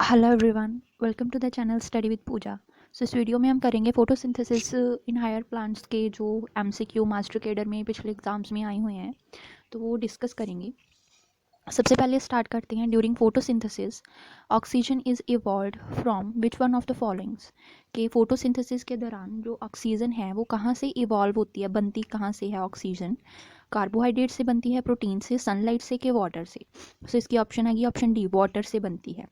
Hello everyone, welcome to the channel study with Pooja. सो इस video में हम करेंगे फोटोसिंथेसिस इन हायर प्लांट्स के जो एमसीक्यू मास्टर केडर में पिछले एग्जाम्स में आए हुए हैं, तो वो डिस्कस करेंगे। सबसे पहले स्टार्ट करते हैं। During photosynthesis oxygen is evolved from which one of the followings. कि फोटोसिंथेसिस के दौरान जो ऑक्सीजन है वो कहाँ से इवॉल्व होती है, बनती कहाँ से है ऑक्सीजन? कार्बोहाइड्रेट से बनती है, प्रोटीन से, सनलाइट से, कि वाटर से? सो इसकी ऑप्शन आएगी ऑप्शन डी, वाटर से बनती है।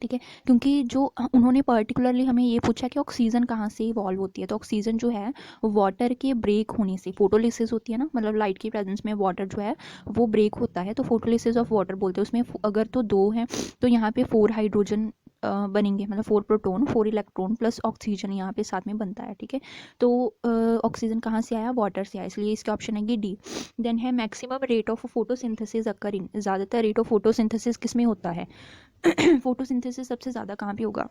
ठीक है, क्योंकि जो उन्होंने पर्टिकुलरली हमें ये पूछा कि ऑक्सीजन कहाँ से इवॉल्व होती है, तो ऑक्सीजन जो है वाटर के ब्रेक होने से, फोटोलिसिस होती है ना, मतलब लाइट की प्रेजेंस में वाटर जो है वो ब्रेक होता है, तो फोटोलिसिस ऑफ वाटर बोलते हैं। उसमें अगर तो दो हैं तो यहाँ पे 4 हाइड्रोजन बनेंगे, मतलब 4 प्रोटॉन 4 इलेक्ट्रॉन प्लस ऑक्सीजन यहाँ पे साथ में बनता है। ठीक है, तो ऑक्सीजन कहाँ से आया? वाटर से आया, इसलिए इसका ऑप्शन है डी। देन है maximum rate of photosynthesis occurring. ज़्यादातर रेट ऑफ फोटोसिंथेसिस किस में होता है? फोटोसिंथेसिस सबसे ज़्यादा कहाँ पे होगा?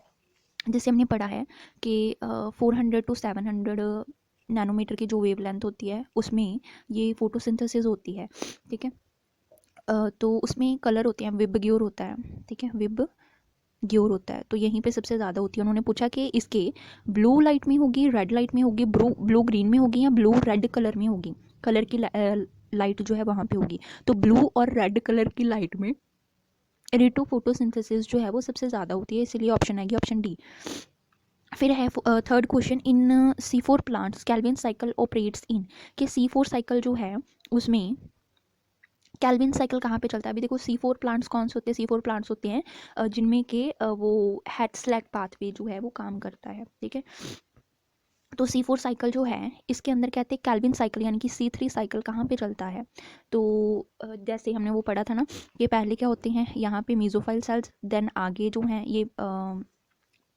जैसे हमने पढ़ा है कि 400 टू 700 नैनोमीटर की जो वेवलेंथ होती है उसमें ये फोटोसिंथेसिस होती है। ठीक है, तो उसमें कलर होते हैं, विब ग्योर होता है। ठीक है, विब ग्योर होता है, तो यहीं पे सबसे ज़्यादा होती है। उन्होंने पूछा कि इसके ब्लू लाइट में होगी, रेड लाइट में होगी, ब्लू ग्रीन में होगी, या ब्लू रेड कलर में होगी? कलर की लाइट जो है वहाँ पे होगी, तो ब्लू और रेड कलर की लाइट में रेट ऑफ फोटोसिंथेसिस जो है वो सबसे ज़्यादा होती है, इसलिए ऑप्शन आएगी ऑप्शन डी। फिर है third question, in C4 plants Calvin cycle operates in. कि C4 साइकिल जो है उसमें कैल्विन साइकिल कहाँ पे चलता है? अभी देखो C4 प्लांट्स कौन से होते हैं? C4 प्लांट्स होते हैं जिनमें के वो हेड पाथवे जो है वो काम करता है। ठीक है, तो C4 साइकिल जो है इसके अंदर कहते हैं कैल्विन साइकिल, यानी कि C3 साइकिल कहाँ पे चलता है? तो जैसे हमने वो पढ़ा था ना, ये पहले क्या होते हैं यहाँ पे मीजोफाइल सेल्स, देन आगे जो हैं ये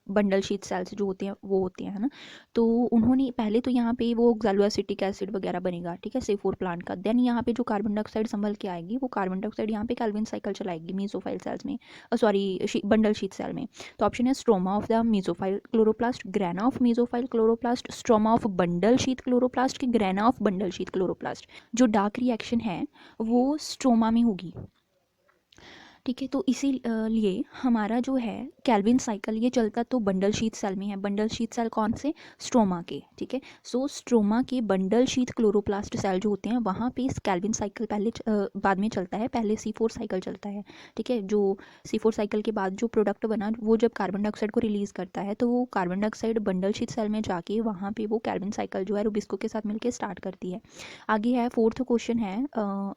बंडल शीट सेल्स जो होते हैं वो होते हैं, है ना। तो उन्होंने पहले तो यहाँ पे वो ऑक्सैलो एसिड वगैरह बनेगा, ठीक है, C4 प्लांट का। देन यहाँ पे जो कार्बन डाइऑक्साइड संभल के आएगी वो कार्बन डाइऑक्साइड यहाँ पे कैल्विन साइकिल चलाएगी मीजोफाइल सेल्स में, सॉरी बंडल शीट सेल में। तो ऑप्शन है stroma of the mesophyll chloroplast, grana of mesophyll chloroplast, stroma of bundle sheath chloroplast की grana of bundle sheath chloroplast. जो डार्क रिएक्शन है वो स्ट्रोमा में होगी। ठीक है, तो इसीलिए हमारा जो है कैल्विन साइकिल ये चलता तो बंडल शीट सेल में है। बंडल शीट सेल कौन से? स्ट्रोमा के। ठीक है, सो स्ट्रोमा के बंडल शीट क्लोरोप्लास्ट सेल जो होते हैं वहाँ पे इस कैल्विन साइकिल पहले बाद में चलता है, पहले C4 साइकिल चलता है। ठीक है, जो C4 साइकिल के बाद जो प्रोडक्ट बना वो जब कार्बन डाइऑक्साइड को रिलीज़ करता है तो वो carbon dioxide bundle sheath cell में जाके वहाँ पे वो कैल्विन साइकिल जो है रुबिस्को के साथ मिलकर स्टार्ट करती है। आगे है फोर्थ क्वेश्चन है,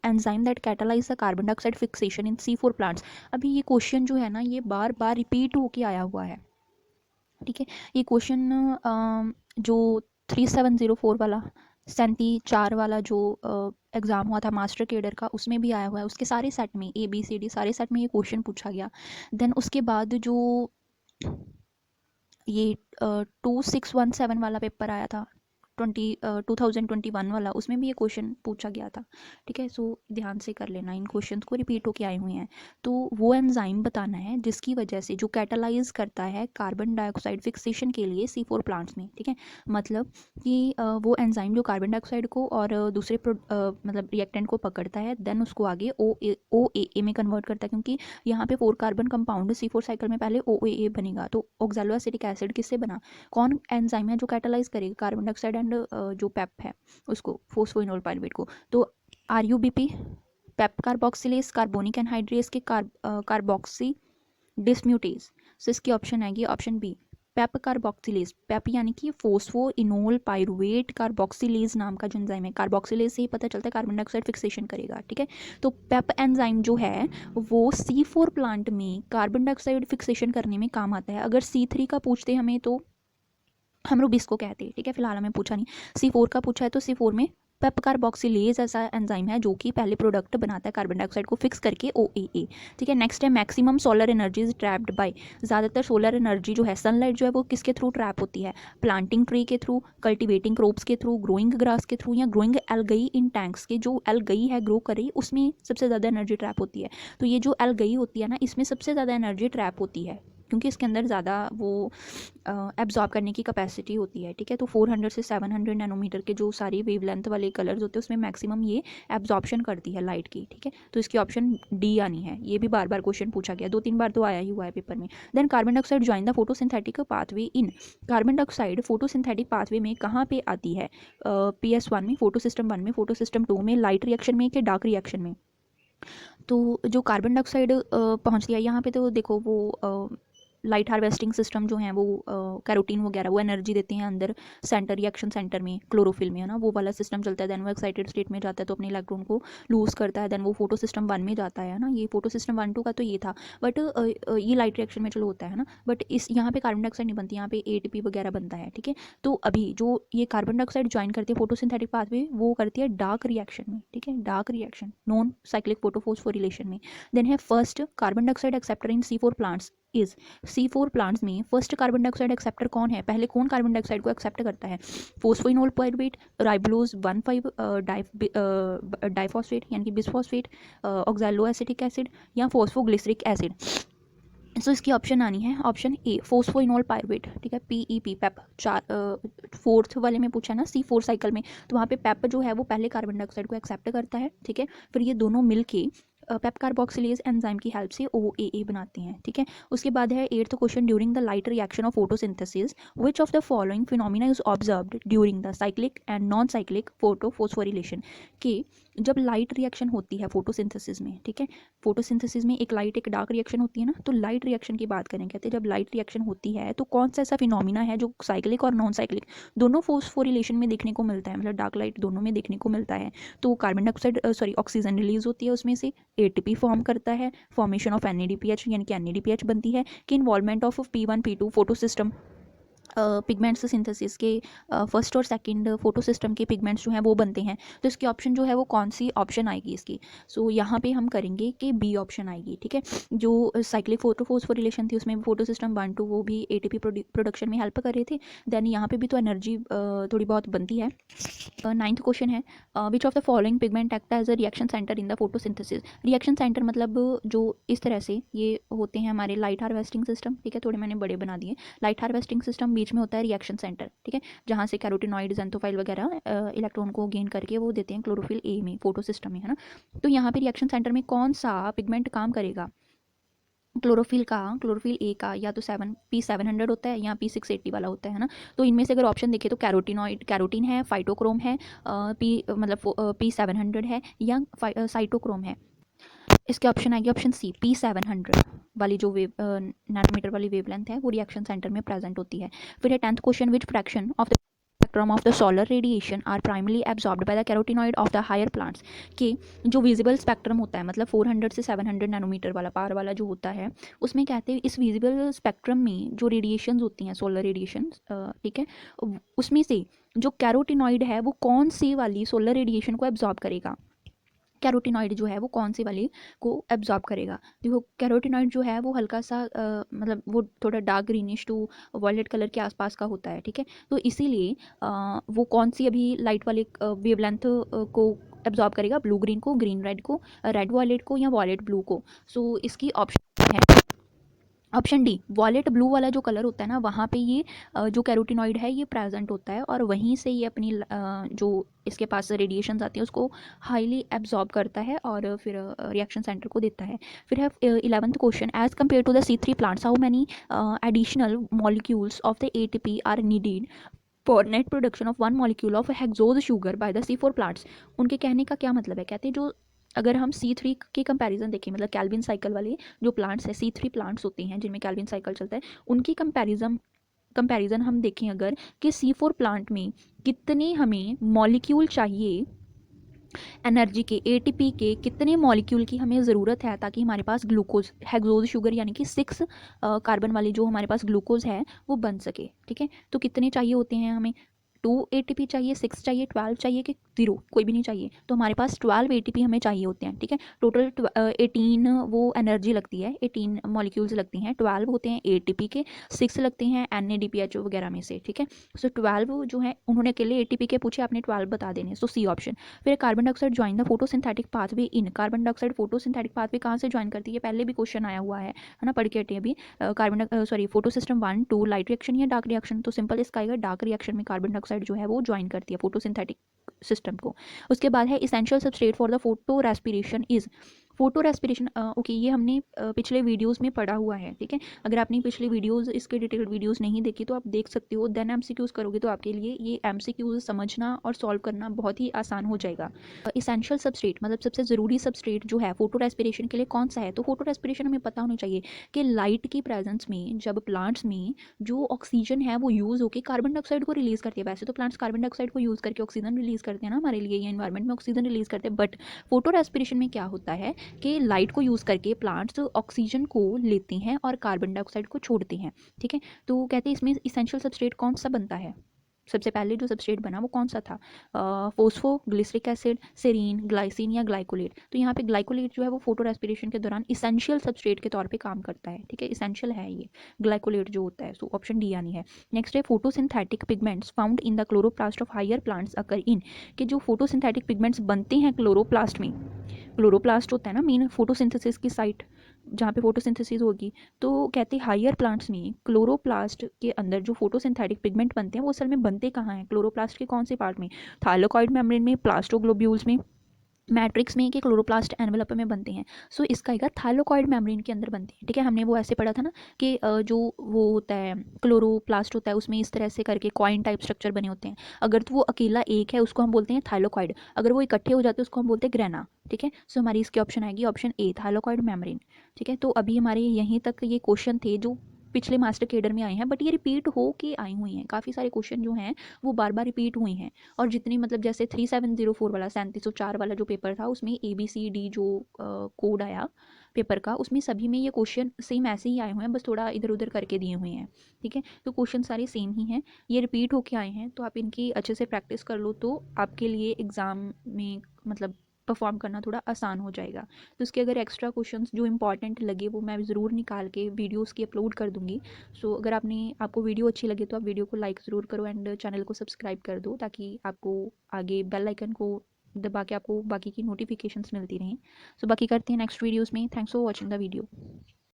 enzyme that catalyse the carbon dioxide fixation in C4 plants. अभी ये क्वेश्चन जो है ना ये बार बार रिपीट होके आया हुआ है। ठीक है, ये क्वेश्चन जो 3704 वाला 37 वाला जो एग्ज़ाम हुआ था मास्टर केडर का उसमें भी आया हुआ है। उसके सारे सेट में ABCD सारे सेट में ये क्वेश्चन पूछा गया। देन उसके बाद जो ये 2617 वाला पेपर आया था 2021 वाला, उसमें भी ये क्वेश्चन पूछा गया था। ठीक है, सो ध्यान से कर लेना, इन क्वेश्चन को रिपीट होके आए हुए हैं। तो वो एंजाइम बताना है जिसकी वजह से जो कैटालाइज करता है कार्बन डाइऑक्साइड फिक्सेशन के लिए C4 प्लांट्स में। ठीक है, मतलब कि वो एंजाइम जो कार्बन डाइऑक्साइड को और दूसरे मतलब रिएक्टेंट को पकड़ता है, देन उसको आगे OAA में कन्वर्ट करता है, क्योंकि यहाँ पे 4 कार्बन कंपाउंड C4 साइकिल में पहले OAA बनेगा। तो ऑक्सैलो एसिटिक एसिड किससे बना? कौन एंजाइम है जो कैटालाइज करेगा कार्बन डाइऑक्साइड एंड जो पेप है उसको, फोस्फोइनोल पायरुवेट को? तो RUBP, PEP carboxylase, carbonic anhydrase के कार्बोक्सी डिसम्यूटेज। सो इसकी ऑप्शन आएगी ऑप्शन बी, पेप कार्बोक्सिलेज। पेप यानी कि फोस्फोइनोल पायरुवेट कार्बोक्सिलेज नाम का जो एंजाइम है, कार्बोक्सिलेज से ही पता चलता है कार्बन डाइऑक्साइड फिक्सेशन करेगा। ठीक है, तो पेप एंजाइम जो है वो C4 प्लांट में कार्बन डाइऑक्साइड फिक्सेशन करने में काम आता है। अगर C3 का पूछते हमें तो हम रुबिस्को कहते हैं। ठीक है, फिलहाल हमें पूछा नहीं। C4 का पूछा है तो C4 में पेप कार्बोक्सिलेज ऐसा एंजाइम है जो कि पहले प्रोडक्ट बनाता है कार्बन डाइऑक्साइड को फिक्स करके OAA। ठीक है, नेक्स्ट है maximum solar energy is trapped bye. ज़्यादातर सोलर एनर्जी जो है सनलाइट जो है वो किसके थ्रू ट्रैप होती है? प्लांटिंग ट्री के थ्रू, कल्टिवेटिंग क्रॉप्स के थ्रू, ग्रोइंग ग्रास के थ्रू, या ग्रोइंग एल्गई इन टैंक्स के। जो एल्गई है ग्रो कर रही उसमें सबसे ज़्यादा एनर्जी ट्रैप होती है। तो ये जो एल्गई होती है ना इसमें सबसे ज़्यादा एनर्जी ट्रैप होती है। क्योंकि इसके अंदर ज़्यादा वो एब्जॉर्ब करने की कैपेसिटी होती है, ठीक है। तो 400 से 700 नैनोमीटर के जो सारी वेवलेंथ वाले कलर्स होते हैं उसमें मैक्सिमम ये एब्जॉर्प्शन करती है लाइट की, ठीक है। तो इसकी ऑप्शन डी आनी है। ये भी बार बार क्वेश्चन पूछा गया, 2-3 बार तो आया ही हुआ है पेपर में। Then carbon dioxide join the photosynthetic pathway in, carbon dioxide photosynthetic pathway में कहाँ पे आती है? PS1 में, फोटो सिस्टम 1 में, फोटो सिस्टम 2 में, लाइट रिएक्शन में कि डार्क रिएक्शन में? तो जो कार्बन डाइऑक्साइड पहुँचती है यहाँ पे, तो देखो वो लाइट हार्वेस्टिंग सिस्टम जो है वो कैरोटीन वगैरह वो एनर्जी देते हैं अंदर सेंटर, रिएक्शन सेंटर में, क्लोरोफिल में, है ना, वो वाला सिस्टम चलता है। देन वो एक्साइटेड स्टेट में जाता है तो अपने इलेक्ट्रॉन को लूज़ करता है, देन वो फोटो सिस्टम 1 में जाता है ना। ये फोटो सिस्टम 1-2 का तो ये था, बट ये लाइट रिएक्शन में चलो होता है ना, बट इस यहाँ पे कार्बन डाइऑक्साइड नहीं बनती, यहाँ पे ATP वगैरह बनता है, ठीक है। तो अभी जो ये कार्बन डाइऑक्साइड ज्वाइन करती है फोटोसिंथेटिक पाथवे, वो करती है डार्क रिएक्शन में, ठीक है, dark reaction, non cyclic photophosphorylation में। देन है first carbon dioxide acceptor in C4 plants is, C4 plants में फर्स्ट कार्बन डाइऑक्साइड एक्सेप्टर कौन है? पहले कौन कार्बन डाइऑक्साइड को एक्सेप्ट करता है? फोस्फोइनोल पायरुवेट, राइबोलोज 1,5 डाइफॉस्फेट यानी कि बिसफॉस्फेट, ऑक्सैलो एसिटिक एसिड या फोस्फोग्लिसरिक एसिड? सो इसकी ऑप्शन आनी है ऑप्शन ए, फोस्फोइनोल पायरुवेट, ठीक है, PEP, पेप। 4th वाले में पूछा ना C4 साइकिल में, तो वहाँ पे पेप जो है वो पहले कार्बन डाइऑक्साइड को एक्सेप्ट करता है, ठीक है। फिर ये दोनों मिलके पेप कार्बोक्सिलेज एंजाइम की हेल्प से OAA बनाते हैं, ठीक है। उसके बाद है 8th question, during the light reaction of photosynthesis which of the following phenomena is observed during the cyclic and non cyclic photophosphorylation? कि जब लाइट रिएक्शन होती है फोटोसिंथेसिस में, ठीक है, फोटोसिंथेसिस में एक लाइट एक डार्क रिएक्शन होती है ना, तो लाइट रिएक्शन की बात करें, कहते हैं जब लाइट रिएक्शन होती है तो कौन सा ऐसा फिनोमिना है जो साइक्लिक और नॉन साइक्लिक दोनों फोस्फोरिलेशन में देखने को मिलता है, मतलब डार्क लाइट दोनों में देखने को मिलता है? तो कार्बन डाइऑक्साइड ऑक्सीजन रिलीज होती है उसमें से, ATP फॉर्म करता है, फॉर्मेशन ऑफ NADPH यानी कि NADPH बनती है, कि involvement of P1 P2 photo system pigments synthesis के फर्स्ट और सेकंड फोटो सिस्टम के पिगमेंट्स जो हैं वो बनते हैं। तो इसकी ऑप्शन जो है वो कौन सी ऑप्शन आएगी इसकी? सो यहाँ पे हम करेंगे कि बी ऑप्शन आएगी, ठीक है। जो साइक्लिक फोटोफॉस्फोरिलेशन थी उसमें फोटो सिस्टम 1-2 वो भी ATP प्रोडक्शन में हेल्प कर रहे थे, देन यहाँ पे भी तो एनर्जी थोड़ी बहुत बनती है। 9th क्वेश्चन है, which of the following pigment act as a reaction centre in the photosynthesis? Reaction centre मतलब जो इस तरह से ये होते हैं हमारे लाइट हार्वेस्टिंग सिस्टम, ठीक है, थोड़े मैंने बड़े बना दिए। लाइट हार्वेस्टिंग सिस्टम बीच में होता है रिएक्शन सेंटर, ठीक है, जहाँ से कैरोटिनॉइड, ज़ेंथोफाइल वगैरह इलेक्ट्रॉन को गेन करके वो देते हैं क्लोरोफिल A में, फोटो सिस्टम में, है ना। तो यहाँ पे रिएक्शन सेंटर में कौन सा पिगमेंट काम करेगा? क्लोरोफिल A का या तो P700 होता है या P680 वाला होता है ना। तो इनमें से अगर ऑप्शन देखें तो कैरोटीन है, फाइटोक्रोम है, P700 है या साइटोक्रोम है। इसके ऑप्शन आएगी ऑप्शन सी, P700 वाली जो वेव नैनोमीटर वाली वेवलेंथ है वो रिएक्शन सेंटर में प्रेजेंट होती है। फिर है 10th question, which fraction of the spectrum of the solar radiation are primarily absorbed by the carotenoid of the higher plants? कि जो विजिबल स्पेक्ट्रम होता है मतलब 400 से 700 नैनोमीटर वाला पार वाला जो होता है, उसमें कहते हैं इस विजिबल स्पेक्ट्रम में जो रेडिएशंस होती हैं सोलर रेडिएशन, ठीक है, उसमें से जो कैरोटिनॉइड है वो कौन सी वाली सोलर रेडिएशन को एब्जॉर्ब करेगा? कैरोटिनॉइड जो है वो कौन सी वाली को एब्जॉर्ब करेगा? देखो कैरोटिनॉइड जो है वो हल्का सा मतलब वो थोड़ा dark greenish to violet colour के आसपास का होता है, ठीक है। तो इसीलिए वो कौन सी अभी लाइट वाले वेवलेंथ को एब्जॉर्ब करेगा? ब्लू ग्रीन को, ग्रीन रेड को, रेड वॉयलेट को या वॉयलेट ब्लू को? सो इसकी ऑप्शन है ऑप्शन डी, वॉलेट ब्लू वाला जो कलर होता है ना वहाँ पे ये जो कैरोटिनॉइड है ये प्रेजेंट होता है और वहीं से ये अपनी जो इसके पास रेडिएशंस आती हैं उसको हाईली एब्जॉर्ब करता है और फिर रिएक्शन सेंटर को देता है। फिर है 11th question, as compare to the C3 plants how many additional molecules of the ATP are needed for net production of 1 molecule of hexose sugar by the C4 plants? उनके कहने का क्या मतलब है? कहते हैं जो अगर हम C3 के कंपैरिजन देखें, मतलब कैल्विन साइकिल वाले जो प्लांट्स हैं, C3 प्लांट्स होते हैं जिनमें कैल्विन साइकिल चलता है, उनकी कंपैरिजन हम देखें अगर कि C4 प्लांट में कितने हमें मॉलिक्यूल चाहिए एनर्जी के, ATP के कितने मॉलिक्यूल की हमें ज़रूरत है ताकि हमारे पास ग्लूकोज हेक्सोज शुगर यानी कि 6 कार्बन वाली जो हमारे पास ग्लूकोज है वो बन सके, ठीक है। तो कितने चाहिए होते हैं हमें? 2 ATP चाहिए, 6 चाहिए, 12 चाहिए कि ज़ीरो, कोई भी नहीं चाहिए। तो हमारे पास 12 एटीपी हमें चाहिए होते हैं, ठीक है। टोटल 18 वो एनर्जी लगती है, 18 मॉलिक्यूल्स लगती हैं, 12 होते हैं एटीपी के, 6 लगते हैं NADPHO वगैरह में से, ठीक है। सो 12 जो है उन्होंने अकेले एटीपी के पूछे, आपने 12 बता देने, सो सी ऑप्शन। फिर carbon dioxide join the photosynthetic pathway in, carbon dioxide photosynthetic pathway कहाँ से ज्वाइन करती है, पहले भी क्वेश्चन आया हुआ है ना, पढ़ के हटे अभी। Carbon sorry photo system 1 2 light reaction या डार्क रिएक्शन, तो सिंपल इसका आएगा डार्क रिएक्शन में कार्बन डाइऑक्साइड जो है वो ज्वाइन करती है फोटोसिंथेटिक सिस्टम को। उसके बाद है essential substrate for the photo respiration is, photo respiration okay, ये हमने पिछले वीडियोस में पढ़ा हुआ है, ठीक है। अगर आपने पिछले वीडियोस इसके डिटेल्ड वीडियोस नहीं देखी तो आप देख सकते हो, देन एमसीक्यूज करोगे तो आपके लिए ये एमसीक्यूज समझना और सॉल्व करना बहुत ही आसान हो जाएगा। इसेंशियल सबस्ट्रेट मतलब सबसे ज़रूरी सबस्ट्रेट जो है फोटो रेस्पिरेशन के लिए कौन सा है, तो फोटो रेस्पिरेशन हमें पता होना चाहिए कि लाइट की प्रेजेंस में जब प्लांट्स में जो ऑक्सीजन है वो यूज़ होकर कार्बन डाइऑक्साइड को रिलीज़ करती है। वैसे तो प्लांट्स कार्बन डाइऑक्साइड को यूज़ करके ऑक्सीजन रिलीज़ करते हैं ना, हमारे लिए ये एनवायरनमेंट में ऑक्सीजन रिलीज़ करते हैं, बट फोटो रेस्पिरेशन में क्या होता है कि लाइट को यूज़ करके प्लांट्स ऑक्सीजन को लेते हैं और कार्बन डाइऑक्साइड को छोड़ते हैं, ठीक है। तो कहते हैं इसमें इसेंशियल सबस्ट्रेट कौन सा बनता है, सबसे पहले जो सबस्ट्रेट बना वो कौन सा था, फोस्फोग्लिसरिक एसिड, सेरीन, ग्लाइसिन या ग्लाइकोलेट। तो यहाँ पे ग्लाइकोलेट जो है वो फोटो रेस्पिरेशन के दौरान इसेंशियल सबस्ट्रेट के तौर पे काम करता है, ठीक है, इसेंशियल है ये ग्लाइकोलेट जो होता है। सो ऑप्शन डी यानी है। नेक्स्ट है photosynthetic pigments found in the chloroplast of higher plants occur in, कि जो फोटोसिंथेटिक पिगमेंट्स बनते हैं क्लोरोप्लास्ट में, क्लोरोप्लास्ट होता है ना मेन फोटोसिंथेसिस की साइट जहाँ पे फोटोसिंथेसिस होगी, तो कहते हैं हायर प्लांट्स में क्लोरोप्लास्ट के अंदर जो फोटोसिंथेटिक पिगमेंट बनते हैं वो असल में बनते कहाँ हैं, क्लोरोप्लास्ट के कौन से पार्ट में, थाइलाकॉइड मेम्ब्रेन में, प्लास्टोग्लोब्यूल्स में, मैट्रिक्स में, कि क्लोरोप्लास्ट एनवेलप में बनते हैं। सो इसका आएगा थाइलाकॉइड मेम्ब्रेन के अंदर बनते हैं, ठीक है। हमने वो ऐसे पढ़ा था ना कि जो वो होता है क्लोरोप्लास्ट होता है उसमें इस तरह से करके कॉइन टाइप स्ट्रक्चर बने होते हैं, अगर तो वो अकेला एक है उसको हम बोलते हैं थाइलाकॉइड, अगर वो इकट्ठे हो जाते हैं उसको हम बोलते हैं ग्रेना, ठीक है। सो हमारी इसकी ऑप्शन आएगी ऑप्शन ए थाइलाकॉइड मेम्ब्रेन, ठीक है। तो अभी हमारे यहीं तक ये क्वेश्चन थे जो पिछले मास्टर केडर में आए हैं, बट ये रिपीट हो के आई हुई हैं, काफ़ी सारे क्वेश्चन जो हैं वो बार बार रिपीट हुए हैं। और जितनी मतलब जैसे 3704 वाला 3704 वाला जो पेपर था उसमें ABCD जो कोड आया पेपर का, उसमें सभी में ये क्वेश्चन सेम ऐसे ही आए हुए हैं, बस थोड़ा इधर उधर करके दिए हुए हैं, ठीक है। तो क्वेश्चन सारे सेम ही हैं, ये रिपीट होके आए हैं, तो आप इनकी अच्छे से प्रैक्टिस कर लो तो आपके लिए एग्ज़ाम में मतलब परफॉर्म करना थोड़ा आसान हो जाएगा। तो उसके अगर एक्स्ट्रा क्वेश्चंस जो इंपॉर्टेंट लगे वो मैं ज़रूर निकाल के वीडियोस की अपलोड कर दूँगी। सो अगर आपको वीडियो अच्छी लगे तो आप वीडियो को लाइक ज़रूर करो एंड चैनल को सब्सक्राइब कर दो, ताकि आपको आगे बेल आइकन को दबा के आपको बाकी की नोटिफिकेशंस मिलती रहें। सो बाकी करते हैं नेक्स्ट वीडियोस में। Thanks for watching the video.